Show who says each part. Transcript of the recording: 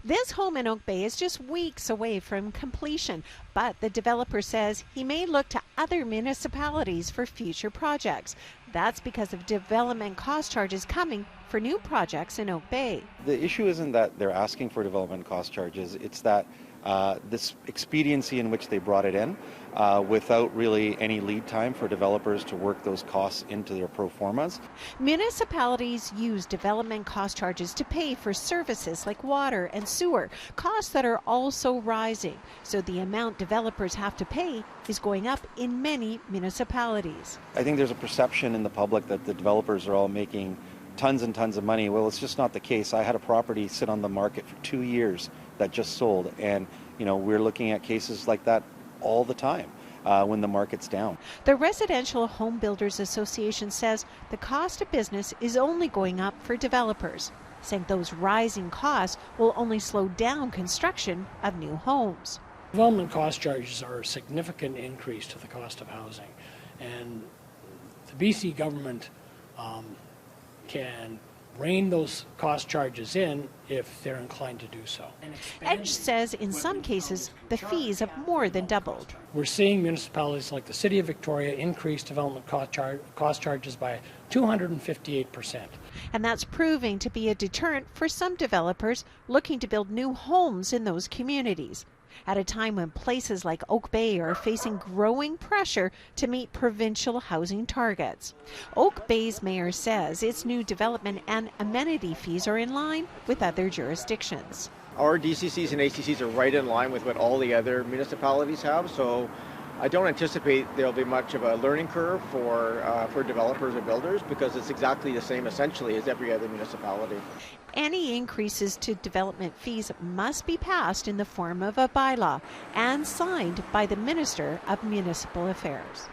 Speaker 1: This home in Oak Bay is just weeks away from completion, but the developer says he may look to other municipalities for future projects. That's because of development cost charges coming for new projects in Oak Bay.
Speaker 2: The issue isn't that they're asking for development cost charges, it's that this expediency in which they brought it in without really any lead time for developers to work those costs into their pro formas.
Speaker 1: Municipalities use development cost charges to pay for services like water and sewer, costs that are also rising. So the amount developers have to pay is going up in many municipalities.
Speaker 2: I think there's a perception in the public that the developers are all making tons and tons of money. Well, it's just not the case. I had a property sit on the market for 2 years that just sold, and we're looking at cases like that all the time when the market's down.
Speaker 1: The Residential Home Builders Association says the cost of business is only going up for developers, saying those rising costs will only slow down construction of new homes.
Speaker 3: Development cost charges are a significant increase to the cost of housing, and the BC government can rein those cost charges in if they're inclined to do so.
Speaker 1: Edge says in some cases the fees have more than doubled.
Speaker 3: We're seeing municipalities like the City of Victoria increase development cost charges by 258%.
Speaker 1: And that's proving to be a deterrent for some developers looking to build new homes in those communities, at a time when places like Oak Bay are facing growing pressure to meet provincial housing targets. Oak Bay's mayor says its new development and amenity fees are in line with other jurisdictions.
Speaker 4: Our DCCs and ACCs are right in line with what all the other municipalities have, so I don't anticipate there'll be much of a learning curve for developers or builders, because it's exactly the same essentially as every other municipality.
Speaker 1: Any increases to development fees must be passed in the form of a bylaw and signed by the Minister of Municipal Affairs.